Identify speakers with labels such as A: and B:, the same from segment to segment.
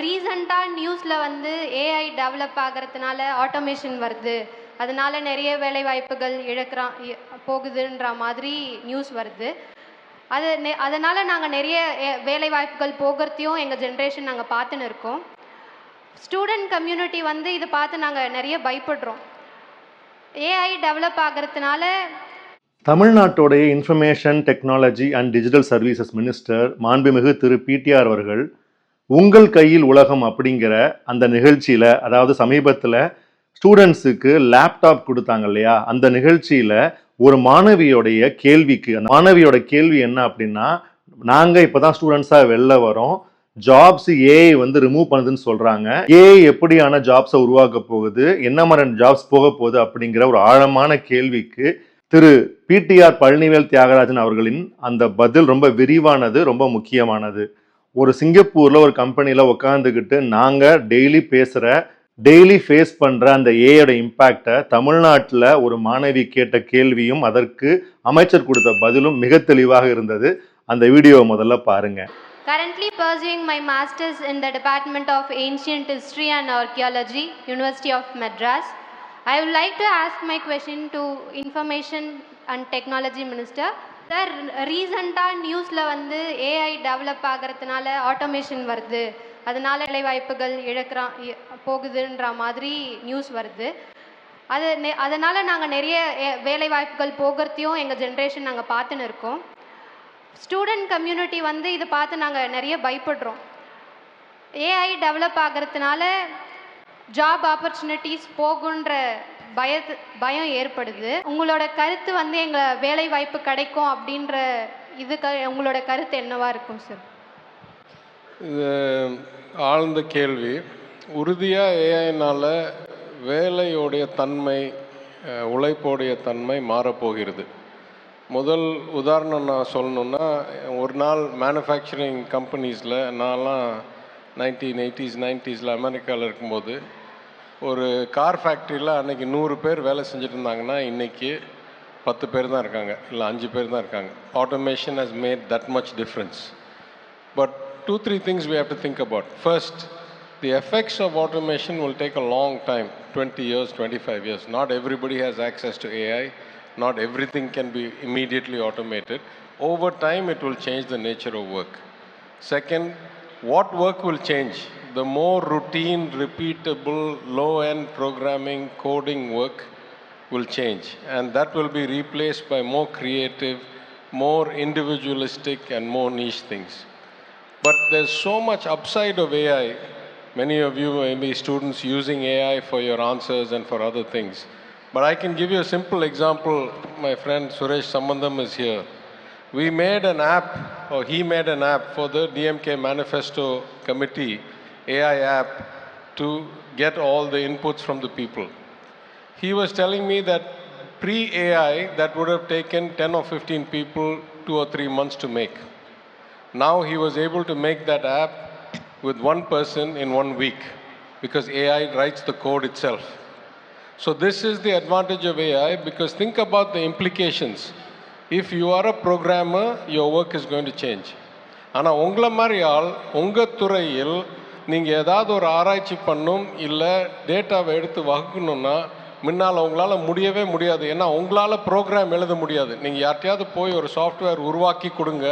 A: ரீசெண்டாக நியூஸில் வந்து ஏஐ டெவலப் ஆகிறதுனால ஆட்டோமேஷன் வருது, அதனால நிறைய வேலைவாய்ப்புகள் போகுதுன்ற மாதிரி நியூஸ் வருது. அதனால் நாங்கள் நிறைய வேலைவாய்ப்புகள் போகிறதையும் எங்கள் ஜென்ரேஷன் நாங்கள் பார்த்துன்னு இருக்கோம். ஸ்டூடெண்ட் கம்யூனிட்டி வந்து இதை பார்த்து நாங்கள் நிறைய பயப்படுறோம். ஏஐ டெவலப் ஆகிறதுனால
B: தமிழ்நாட்டுடைய information technology and digital services minister மாண்புமிகு திரு பிடிஆர் அவர்கள் உங்கள் கையில் உலகம் அப்படிங்கிற அந்த நிகழ்ச்சியில், அதாவது சமீபத்தில் ஸ்டூடெண்ட்ஸுக்கு லேப்டாப் கொடுத்தாங்க இல்லையா, அந்த நிகழ்ச்சியில் ஒரு மாணவியோடைய கேள்விக்கு, அந்த மாணவியோட கேள்வி என்ன அப்படின்னா, நாங்கள் இப்போ தான் ஸ்டூடெண்ட்ஸாக வெளில வரோம், ஜாப்ஸ் ஏஐ வந்து ரிமூவ் பண்ணுதுன்னு சொல்கிறாங்க, ஏஐ எப்படியான ஜாப்ஸை உருவாக்க போகுது, என்ன மாதிரியான ஜாப்ஸ் போக போகுது அப்படிங்கிற ஒரு ஆழமான கேள்விக்கு திரு பிடிஆர் பழனிவேல் தியாகராஜன் அவர்களின் அந்த பதில் ரொம்ப விரிவானது, ரொம்ப முக்கியமானது. ஒரு சிங்கப்பூர்ல ஒரு கம்பெனியில உட்காந்துக்கிட்டு நாங்க டெய்லி ஃபேஸ் பண்ற அந்த ஏஐயோட இம்பாக்டை தமிழ்நாட்டில் ஒரு மாணவி கேட்ட கேள்வியும் அதற்கு அமைச்சர் கொடுத்த பதிலும் மிக தெளிவாக இருந்தது. அந்த வீடியோவை முதல்ல பாருங்க.
A: Currently pursuing my masters in the Department of Ancient History and Archaeology, University of Madras. I would like to ask my question to Information and Technology Minister. Sir, ரீசெண்டாக நியூஸில் வந்து ஏஐ டெவலப் ஆகிறதுனால ஆட்டோமேஷன் வருது, அதனால வேலைவாய்ப்புகள் போகுதுன்ற மாதிரி news வருது. அதனால் நாங்கள் நிறைய வேலைவாய்ப்புகள் போகிறதையும் எங்கள் ஜென்ரேஷன் நாங்கள் பார்த்துன்னு இருக்கோம். ஸ்டூடெண்ட் கம்யூனிட்டி வந்து இதை பார்த்து நாங்கள் நிறைய பயப்படுறோம். ஏஐ டெவலப் ஆகிறதுனால ஜாப் ஆப்பர்ச்சுனிட்டிஸ் போகுன்ற பயம் ஏற்படுது. உங்களோட கருத்து வந்து எங்கள் வேலை வாய்ப்பு கிடைக்கும் அப்படின்ற உங்களோட கருத்து என்னவா இருக்கும் சார்?
C: இது ஆழ்ந்த கேள்வி. உறுதியாக ஏஐனால் வேலையோடைய தன்மை, உழைப்போடைய தன்மை மாறப்போகிறது. முதல் உதாரணம் நான் சொல்லணுன்னா, ஒரு நாள் மேனுஃபேக்சரிங் கம்பெனிஸில் நான்லாம் 1980s 90s அமெரிக்காவில் இருக்கும்போது ஒரு கார் ஃபேக்ட்ரியில் அன்றைக்கி 100 பேர் வேலை செஞ்சுட்டு இருந்தாங்கன்னா இன்றைக்கி 10 பேர் தான் இருக்காங்க, இல்லை 5 பேர் தான் இருக்காங்க. Automation has made that much difference. But 2-3 things we have to think about. First, the effects of automation will take a long time, 20 years, 25 years. Not everybody has access to AI. Not everything can be immediately automated. Over time, it will change the nature of work. Second, what work will change? The more routine, repeatable, low-end programming, coding work will change. And that will be replaced by more creative, more individualistic, and more niche things. But there's so much upside of AI. Many of you may be students using AI for your answers and for other things. But I can give you a simple example. My friend Suresh Sambandam is here. We made an app, or he made an app for the DMK Manifesto Committee, AI app, to get all the inputs from the people. He was telling me that pre-AI, that would have taken 10 or 15 people 2 or 3 months to make. Now he was able to make that app with one person in 1 week, because AI writes the code itself. So this is the advantage of AI, because think about the implications. If you are a programmer, your work is going to change. ஆனால் உங்களை மாதிரி ஆள் உங்கள் துறையில் நீங்கள் ஏதாவது ஒரு ஆராய்ச்சி பண்ணும், இல்லை டேட்டாவை எடுத்து வகுக்கணுன்னா முன்னால் உங்களால் முடியவே முடியாது. ஏன்னா உங்களால் ப்ரோக்ராம் எழுத முடியாது. நீங்கள் யார்ட்டையாவது போய் ஒரு சாஃப்ட்வேர் உருவாக்கி கொடுங்க,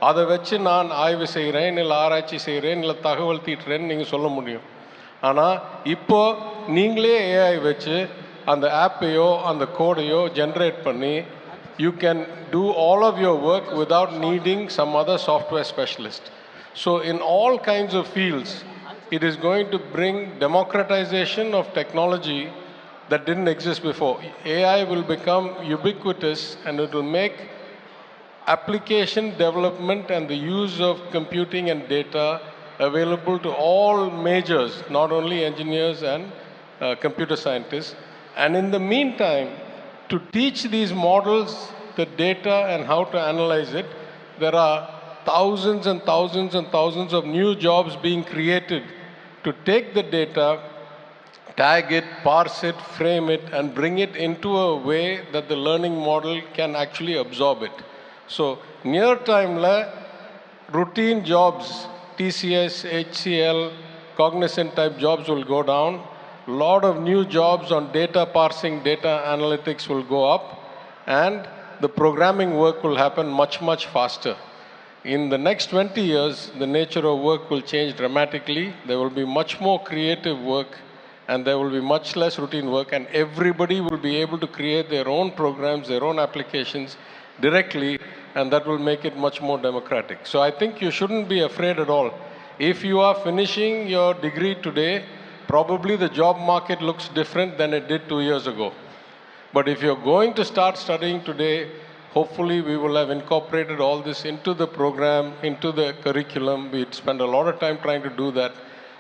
C: அதை வச்சு நான் ஆய்வு செய்கிறேன், இல்லை ஆராய்ச்சி செய்கிறேன், இல்லை தகவல் தீட்டுறேன்னு நீங்கள் சொல்ல முடியும். ஆனால் இப்போது நீங்களே ஏஐ வச்சு அந்த ஆப்பையோ அந்த கோடையோ ஜென்ரேட் பண்ணி you can do all of your work without needing some other software specialist. So in all kinds of fields, it is going to bring democratization of technology that didn't exist before. AI will become ubiquitous, and it will make application development and the use of computing and data available to all majors, not only engineers and computer scientists. And in the meantime, to teach these models the data and how to analyze it, there are thousands and thousands and thousands of new jobs being created to take the data, tag it, parse it, frame it, and bring it into a way that the learning model can actually absorb it. So near time, routine jobs, TCS, HCL, cognizant type jobs will go down. A lot of new jobs on data parsing, data analytics will go up, and the programming work will happen much, much faster. In the next 20 years, the nature of work will change dramatically. There will be much more creative work, and there will be much less routine work, and everybody will be able to create their own programs, their own applications directly, and that will make it much more democratic. So I think you shouldn't be afraid at all. If you are finishing your degree today, probably the job market looks different than it did 2 years ago. But if you're going to start studying today, hopefully we will have incorporated all this into the program, into the curriculum. We spend a lot of time trying to do that,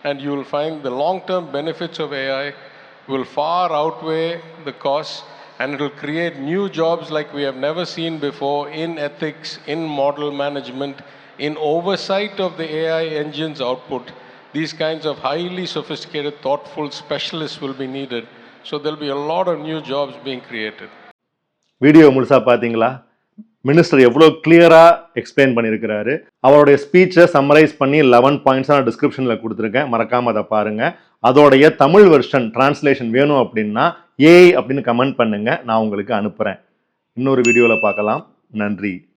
C: and you will find the long-term benefits of AI will far outweigh the costs, and it will create new jobs like we have never seen before in ethics, in model management, in oversight of the AI engine's output. These kinds of highly sophisticated, thoughtful specialists will be needed. So there'll be a lot of new jobs being created.
B: Video முழுசா பார்த்தீங்களா? Minister எவ்வளோ கிளியராக explain பண்ணியிருக்கிறாரு. அவருடைய ஸ்பீச்சை summarise பண்ணி 11 points நான் டிஸ்கிரிப்ஷனில் கொடுத்துருக்கேன். மறக்காமல் அதை பாருங்கள். அதோடைய தமிழ் வெர்ஷன் டிரான்ஸ்லேஷன் வேணும் அப்படின்னா ஏஐ அப்படின்னு கமெண்ட் பண்ணுங்கள், நான் உங்களுக்கு அனுப்புகிறேன். இன்னொரு வீடியோவில் பார்க்கலாம். நன்றி.